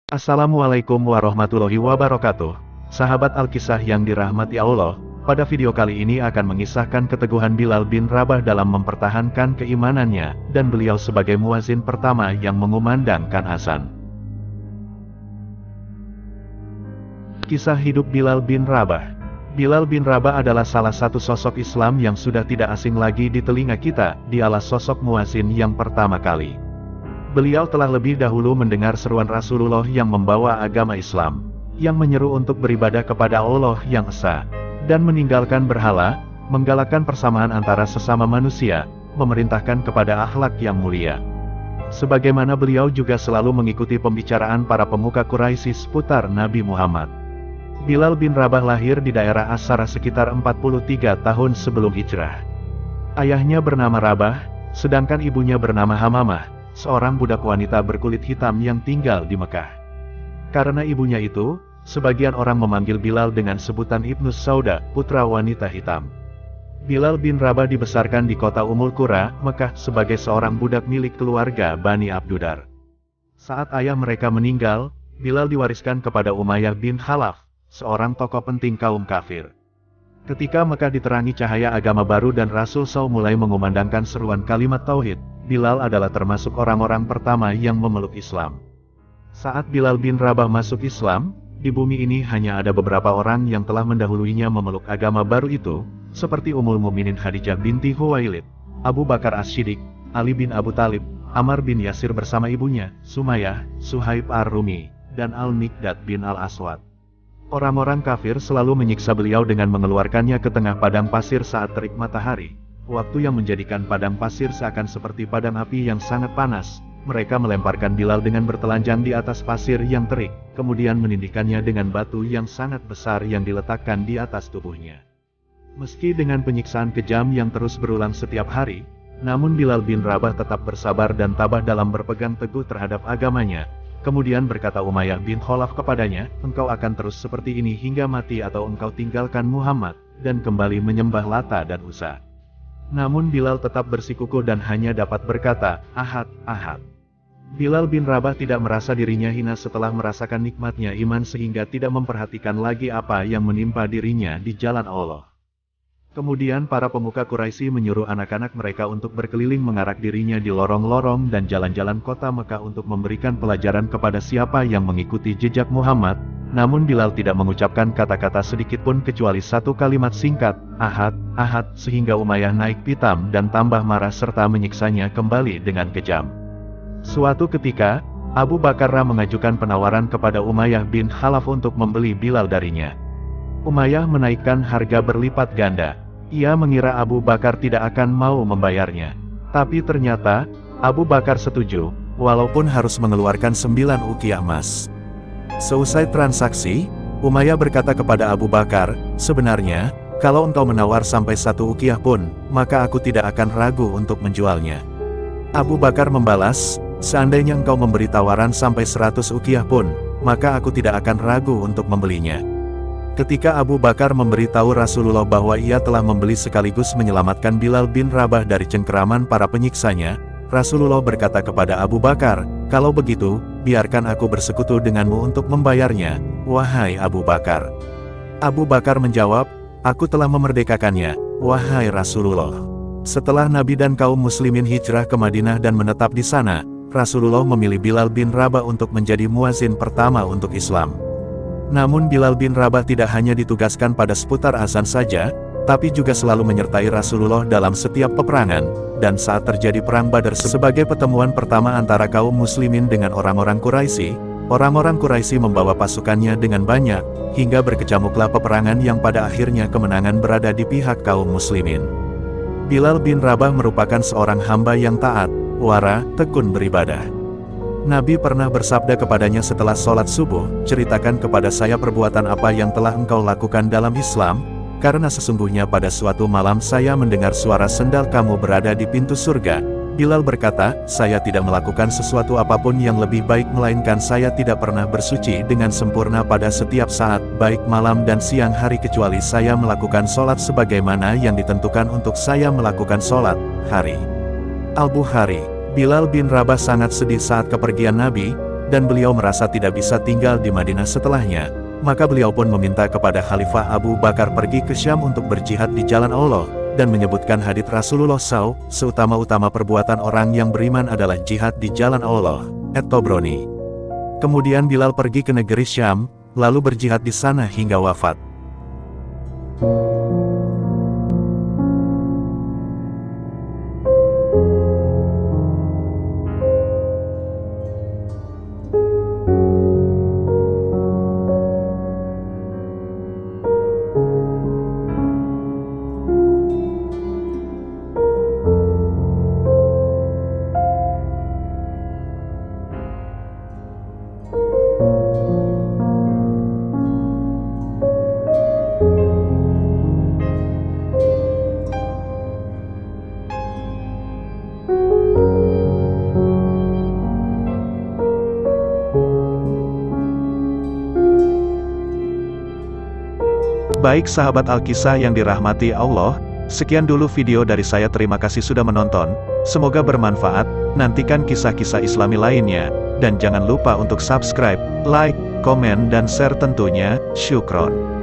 Assalamualaikum warahmatullahi wabarakatuh. Sahabat Alkisah yang dirahmati Allah, pada video kali ini akan mengisahkan keteguhan Bilal bin Rabah dalam mempertahankan keimanannya, dan beliau sebagai muazin pertama yang mengumandangkan azan. Kisah hidup Bilal bin Rabah. Bilal bin Rabah adalah salah satu sosok Islam yang sudah tidak asing lagi di telinga kita. Dialah sosok muazin yang pertama kali. Beliau telah lebih dahulu mendengar seruan Rasulullah yang membawa agama Islam, yang menyeru untuk beribadah kepada Allah yang esa, dan meninggalkan berhala, menggalakkan persamaan antara sesama manusia, memerintahkan kepada akhlak yang mulia. Sebagaimana beliau juga selalu mengikuti pembicaraan para pemuka Quraisy seputar Nabi Muhammad. Bilal bin Rabah lahir di daerah As-Sarah sekitar 43 tahun sebelum hijrah. Ayahnya bernama Rabah, sedangkan ibunya bernama Hamamah, seorang budak wanita berkulit hitam yang tinggal di Mekah. Karena ibunya itu, sebagian orang memanggil Bilal dengan sebutan Ibnus Sauda, putra wanita hitam. Bilal bin Rabah dibesarkan di kota Ummul Qura, Mekah, sebagai seorang budak milik keluarga Bani Abdudar. Saat ayah mereka meninggal, Bilal diwariskan kepada Umayyah bin Khalaf, seorang tokoh penting kaum kafir. Ketika Mekah diterangi cahaya agama baru dan Rasul SAW mulai mengumandangkan seruan kalimat tauhid, Bilal adalah termasuk orang-orang pertama yang memeluk Islam. Saat Bilal bin Rabah masuk Islam, di bumi ini hanya ada beberapa orang yang telah mendahuluinya memeluk agama baru itu, seperti Ummul Mukminin Khadijah binti Khuwailid, Abu Bakar As-Siddiq, Ali bin Abu Thalib, Ammar bin Yasir bersama ibunya, Sumayyah, Suhaib Ar-Rumi, dan Al-Miqdad bin Al-Aswad. Orang-orang kafir selalu menyiksa beliau dengan mengeluarkannya ke tengah padang pasir saat terik matahari. Waktu yang menjadikan padang pasir seakan seperti padang api yang sangat panas. Mereka melemparkan Bilal dengan bertelanjang di atas pasir yang terik, kemudian menindihkannya dengan batu yang sangat besar yang diletakkan di atas tubuhnya. Meski dengan penyiksaan kejam yang terus berulang setiap hari, namun Bilal bin Rabah tetap bersabar dan tabah dalam berpegang teguh terhadap agamanya. Kemudian berkata Umayyah bin Khalaf kepadanya, "Engkau akan terus seperti ini hingga mati atau engkau tinggalkan Muhammad, dan kembali menyembah Lata dan Uzza." Namun Bilal tetap bersikukuh dan hanya dapat berkata, "Ahad, Ahad." Bilal bin Rabah tidak merasa dirinya hina setelah merasakan nikmatnya iman sehingga tidak memperhatikan lagi apa yang menimpa dirinya di jalan Allah. Kemudian para pemuka Quraisy menyuruh anak-anak mereka untuk berkeliling mengarak dirinya di lorong-lorong dan jalan-jalan kota Mekah untuk memberikan pelajaran kepada siapa yang mengikuti jejak Muhammad. Namun Bilal tidak mengucapkan kata-kata sedikit pun kecuali satu kalimat singkat, "Ahad, Ahad," sehingga Umayyah naik pitam dan tambah marah serta menyiksanya kembali dengan kejam. Suatu ketika, Abu Bakar mengajukan penawaran kepada Umayyah bin Khalaf untuk membeli Bilal darinya. Umayyah menaikkan harga berlipat ganda. Ia mengira Abu Bakar tidak akan mau membayarnya. Tapi ternyata, Abu Bakar setuju, walaupun harus mengeluarkan 9 uqiyah emas. Seusai transaksi, Umayyah berkata kepada Abu Bakar, "Sebenarnya, kalau engkau menawar sampai 1 uqiyah pun, maka aku tidak akan ragu untuk menjualnya." Abu Bakar membalas, "Seandainya engkau memberi tawaran sampai 100 uqiyah pun, maka aku tidak akan ragu untuk membelinya." Ketika Abu Bakar memberitahu Rasulullah bahwa ia telah membeli sekaligus menyelamatkan Bilal bin Rabah dari cengkeraman para penyiksanya, Rasulullah berkata kepada Abu Bakar, "Kalau begitu, biarkan aku bersekutu denganmu untuk membayarnya, wahai Abu Bakar." Abu Bakar menjawab, "Aku telah memerdekakannya, wahai Rasulullah." Setelah Nabi dan kaum muslimin hijrah ke Madinah dan menetap di sana, Rasulullah memilih Bilal bin Rabah untuk menjadi muazin pertama untuk Islam. Namun Bilal bin Rabah tidak hanya ditugaskan pada seputar azan saja, tapi juga selalu menyertai Rasulullah dalam setiap peperangan, dan saat terjadi perang Badar sebagai pertemuan pertama antara kaum muslimin dengan orang-orang Quraisy, orang-orang Quraisy membawa pasukannya dengan banyak, hingga berkecamuklah peperangan yang pada akhirnya kemenangan berada di pihak kaum muslimin. Bilal bin Rabah merupakan seorang hamba yang taat, wara, tekun beribadah. Nabi pernah bersabda kepadanya setelah sholat subuh, "Ceritakan kepada saya perbuatan apa yang telah engkau lakukan dalam Islam, karena sesungguhnya pada suatu malam saya mendengar suara sendal kamu berada di pintu surga." Bilal berkata, "Saya tidak melakukan sesuatu apapun yang lebih baik melainkan saya tidak pernah bersuci dengan sempurna pada setiap saat, baik malam dan siang hari kecuali saya melakukan sholat sebagaimana yang ditentukan untuk saya melakukan sholat hari." Al-Bukhari. Bilal bin Rabah sangat sedih saat kepergian Nabi, dan beliau merasa tidak bisa tinggal di Madinah setelahnya, maka beliau pun meminta kepada Khalifah Abu Bakar pergi ke Syam untuk berjihad di jalan Allah, dan menyebutkan hadits Rasulullah SAW, seutama-utama perbuatan orang yang beriman adalah jihad di jalan Allah, At-Tabrani. Kemudian Bilal pergi ke negeri Syam, lalu berjihad di sana hingga wafat. Baik sahabat Alkisah yang dirahmati Allah, sekian dulu video dari saya, terima kasih sudah menonton, semoga bermanfaat, nantikan kisah-kisah Islami lainnya, dan jangan lupa untuk subscribe, like, komen dan share tentunya, syukron.